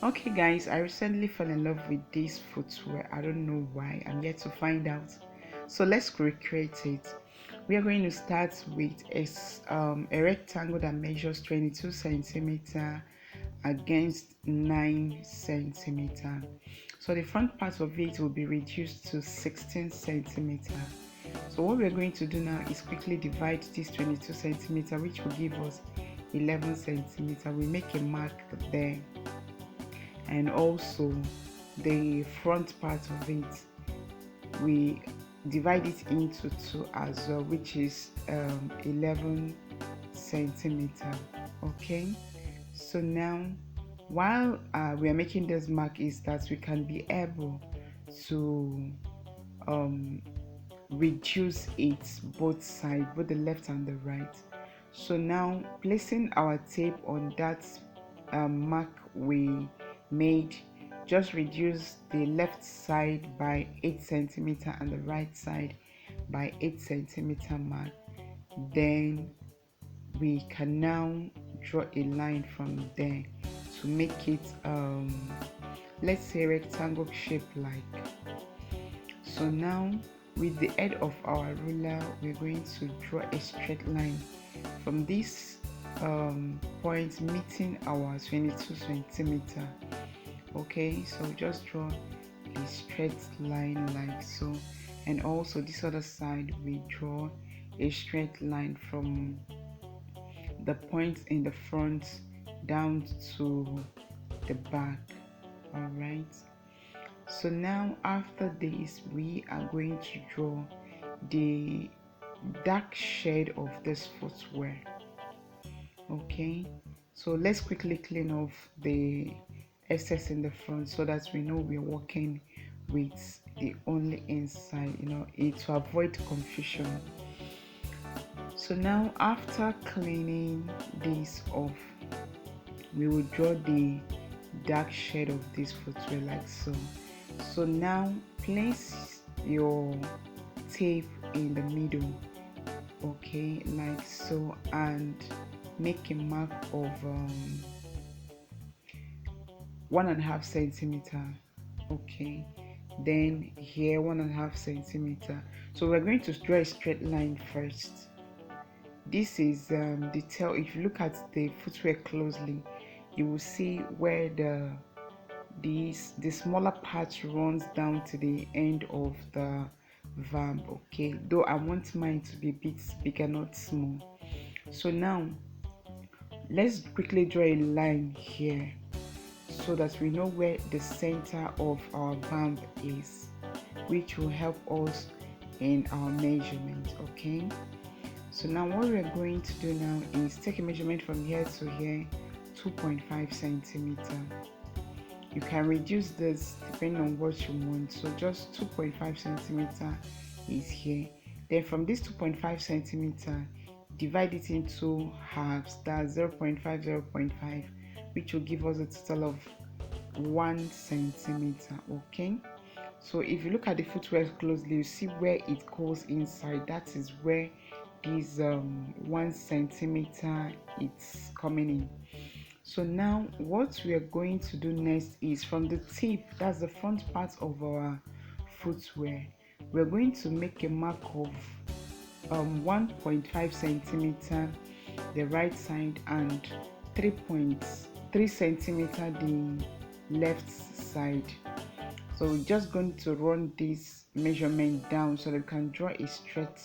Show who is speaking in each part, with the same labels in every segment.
Speaker 1: Okay guys, I recently fell in love with this footwear. I don't know why, I'm yet to find out. So let's recreate it. We are going to start with a rectangle that measures 22 centimeter against 9 centimeter. So the front part of it will be reduced to 16 centimeter. So what we're going to do now is quickly divide this 22 centimeter, which will give us 11 centimeter. We make a mark there, and also the front part of it, we divide it into two as well, which is 11 centimeter. Okay, so now while we are making this mark, is that we can be able to um, reduce it both sides, both the left and the right. So now placing our tape on that mark we made, just reduce the left side by 8 centimeter and the right side by 8 centimeter mark. Then we can now draw a line from there to make it let's say rectangle shape like. So now with the head of our ruler, we're going to draw a straight line from this point meeting our 22 centimeter. Okay, so just draw a straight line like so, and also this other side we draw a straight line from the point in the front down to the back. All right, so now after this we are going to draw the dark shade of this footwear. Okay, so let's quickly clean off the excess in the front so that we know we're working with the only inside, it to avoid confusion. So now after cleaning this off, we will draw the dark shade of this footwear like so. So now place your tape in the middle, okay, like so, and make a mark of 1.5 centimeter. Okay, then here 1.5 centimeter. So we're going to draw a straight line first. This is the tail. If you look at the footwear closely, you will see where the smaller part runs down to the end of the vamp. Okay, though I want mine to be a bit bigger, not small. So now let's quickly draw a line here so that we know where the center of our vamp is, which will help us in our measurement. Okay, so now what we're going to do now is take a measurement from here to here, 2.5 centimeter. You can reduce this depending on what you want, so just 2.5 centimeter is here. Then from this 2.5 centimeter, divide it into halves, that's 0.5, 0.5, which will give us a total of 1 centimeter. Okay, so if you look at the footwear closely, you see where it goes inside. That is where this 1 centimeter it's coming in. So now what we are going to do next is from the tip, that's the front part of our footwear, we're going to make a mark of 1.5 centimeter the right side and 3.3 centimeter the left side. So we're just going to run this measurement down so that we can draw a straight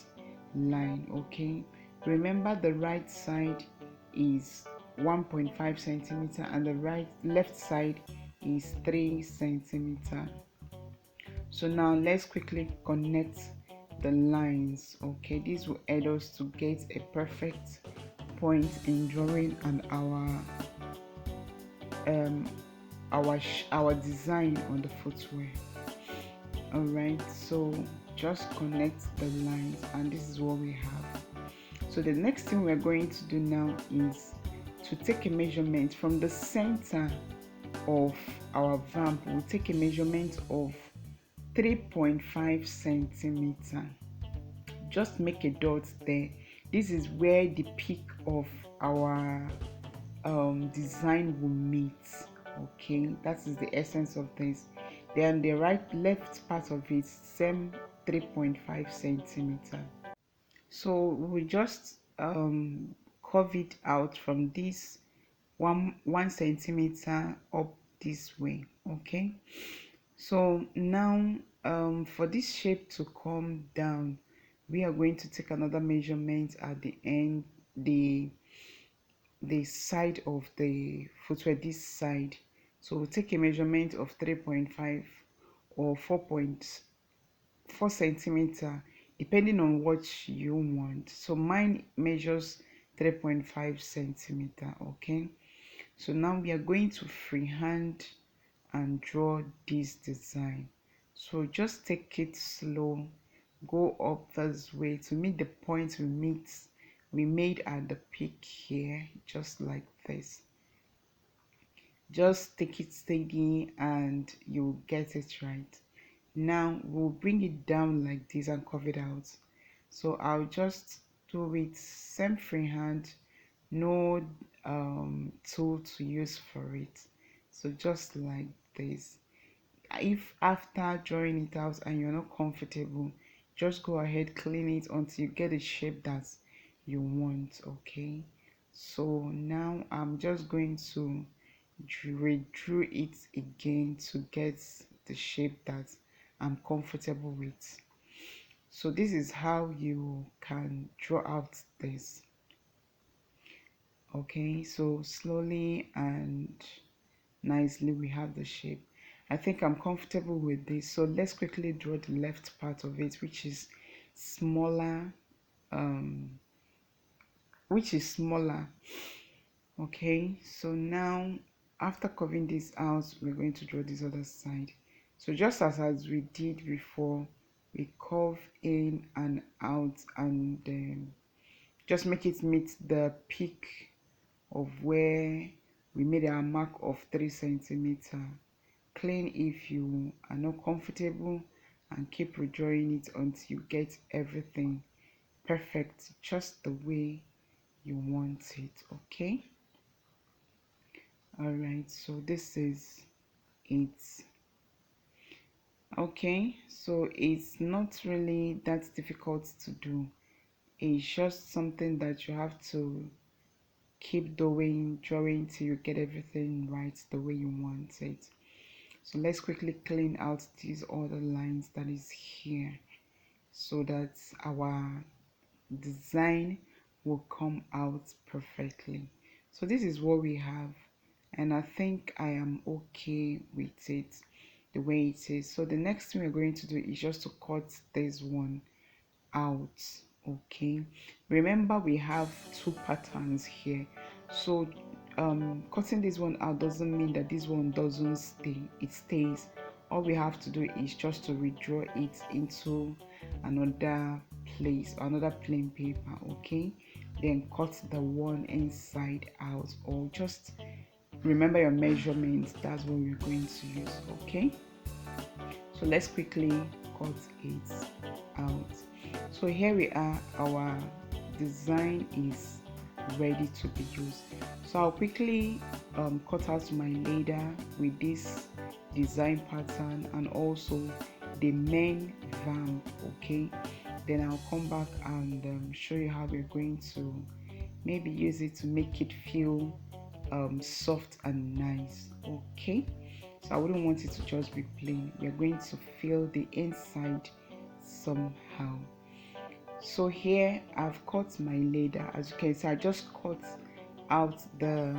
Speaker 1: line. Okay, remember the right side is 1.5 centimeter and the left side is 3 centimeter. So now let's quickly connect the lines. Okay, this will aid us to get a perfect point in drawing and our design on the footwear. All right, so just connect the lines and this is what we have. So the next thing we're going to do now is to take a measurement from the center of our vamp. We'll take a measurement of 3.5 centimeter. Just make a dot there. This is where the peak of our design will meet. Okay, that is the essence of this. Then the left part of it, same 3.5 centimeter. So we just curve it out from this one centimeter up this way. Okay, so now for this shape to come down, we are going to take another measurement at the end, the side of the footwear, this side. So we'll take a measurement of 3.5 or 4.4 centimeter, depending on what you want. So mine measures 3.5 centimeter. Okay, so now we are going to freehand and draw this design. So just take it slow, go up this way to meet the point we made at the peak here, just like this. Just take it steady and you'll get it right. Now we'll bring it down like this and curve it out. So I'll just do it same freehand, no tool to use for it. So just like this. If after drawing it out and you're not comfortable, just go ahead, clean it until you get a shape that you want. Okay, so now I'm just going to redraw it again to get the shape that I'm comfortable with. So this is how you can draw out this. Okay, so slowly and nicely we have the shape. I think I'm comfortable with this, so let's quickly draw the left part of it, which is smaller, um okay. So now after curving this out, we're going to draw this other side. So just as we did before, we curve in and out and just make it meet the peak of where we made our mark of 3 centimeter. Clean if you are not comfortable and keep redrawing it until you get everything perfect just the way you want it. Okay, all right, so this is it. Okay, so it's not really that difficult to do. It's just something that you have to keep doing, drawing till you get everything right the way you want it. So let's quickly clean out these other lines that is here so that our design will come out perfectly. So this is what we have, and I think I am okay with it the way it is. So the next thing we're going to do is just to cut this one out. Okay, remember we have two patterns here, so cutting this one out doesn't mean that this one doesn't stay. It stays. All we have to do is just to redraw it into another place, another plain paper. Okay, then cut the one inside out, or just remember your measurements. That's what we're going to use. Okay, so let's quickly cut it out. So here we are, our design is ready to be used. So I'll quickly cut out my leather with this design pattern and also the main vamp. Okay, then I'll come back and show you how we're going to maybe use it to make it feel soft and nice. Okay, so I wouldn't want it to just be plain. We're going to fill the inside somehow. So here I've cut my leather. As you can see, I just cut out the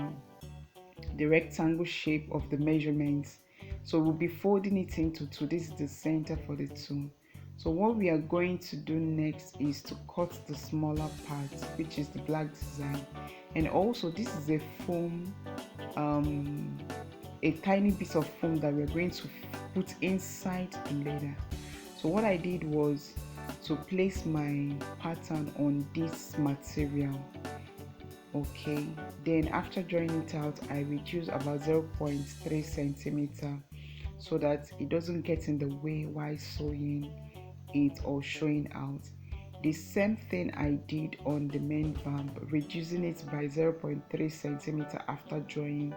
Speaker 1: rectangle shape of the measurements. So we'll be folding it into two. This is the center for the two. So what we are going to do next is to cut the smaller part, which is the black design. And also this is a foam, a tiny bit of foam that we're going to put inside the leather. So what I did was to place my pattern on this material. Okay, then after drawing it out, I reduce about 0.3 centimeter so that it doesn't get in the way while sewing it or showing out. The same thing I did on the main vamp, reducing it by 0.3 centimeter after drawing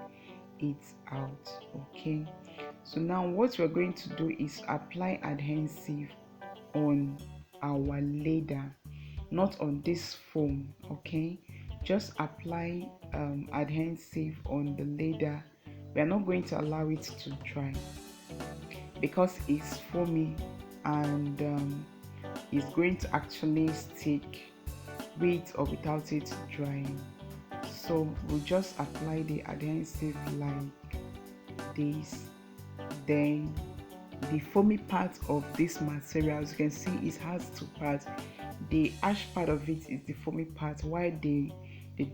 Speaker 1: it out. Okay, so now what we're going to do is apply adhesive on our leather, not on this foam. Okay, just apply adhesive on the leather. We are not going to allow it to dry because it's foamy, and it's going to actually stick with or without it drying. So we'll just apply the adhesive like this. Then the foamy part of this material, as you can see, it has two parts. The ash part of it is the foamy part, while the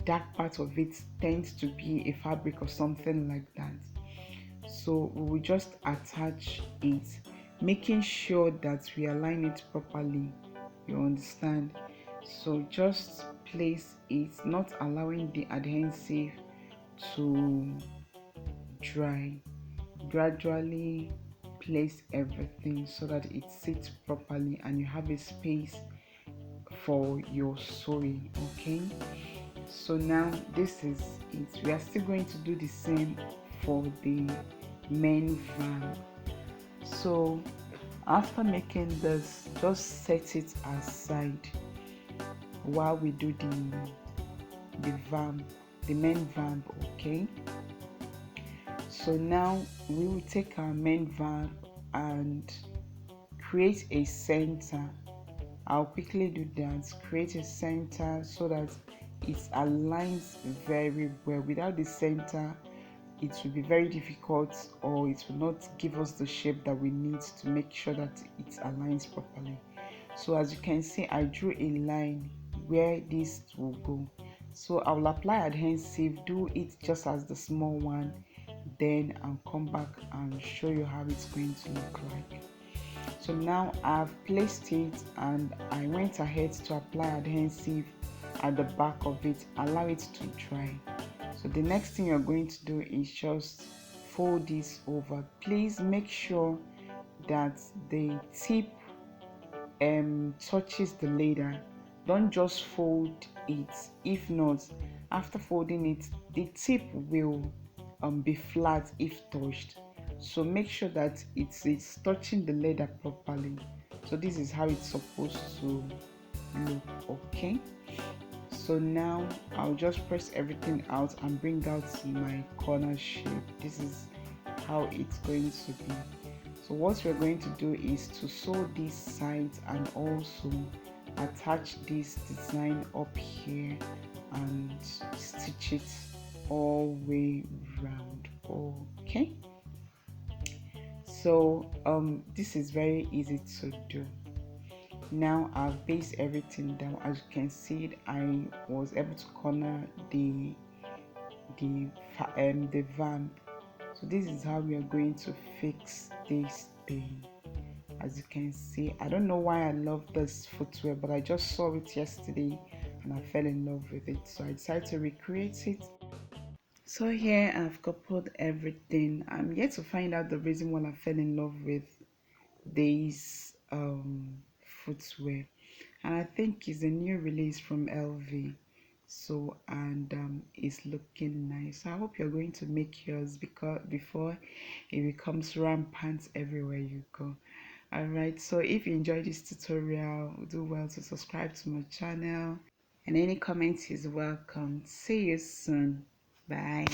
Speaker 1: dark part of it tends to be a fabric or something like that. So we will just attach it, making sure that we align it properly, you understand. So just place it, not allowing the adhesive to dry. Gradually place everything so that it sits properly and you have a space for your sewing. Okay, so now this is it. We are still going to do the same for the main vamp. So after making this, just set it aside while we do the vamp, the main vamp. Okay, so now we will take our main vamp and create a center. I'll quickly do that. Create a center so that it aligns very well. Without the center, it will be very difficult, or it will not give us the shape that we need to make sure that it aligns properly. So as you can see, I drew a line where this will go. So I will apply adhesive, do it just as the small one, then I'll come back and show you how it's going to look like. So now I've placed it and I went ahead to apply adhesive at the back of it, allow it to dry. So the next thing you're going to do is just fold this over. Please make sure that the tip touches the leather. Don't just fold it. If not, after folding it, the tip will be flat if touched. So make sure that it's touching the leather properly. So this is how it's supposed to look. Okay, so now I'll just press everything out and bring out my corner shape. This is how it's going to be. So what we're going to do is to sew this side and also attach this design up here and stitch it all way round. Okay, so this is very easy to do. Now I've based everything down. As you can see, I was able to corner the vamp. So this is how we are going to fix this thing. As you can see, I don't know why I love this footwear, but I just saw it yesterday and I fell in love with it, so I decided to recreate it. So here I've coupled everything. I'm yet to find out the reason why I fell in love with this footwear, and I think it's a new release from LV. So and it's looking nice. So I hope you're going to make yours because before it becomes rampant everywhere you go. Alright, so if you enjoyed this tutorial, do well to subscribe to my channel, and any comments is welcome. See you soon. Bye.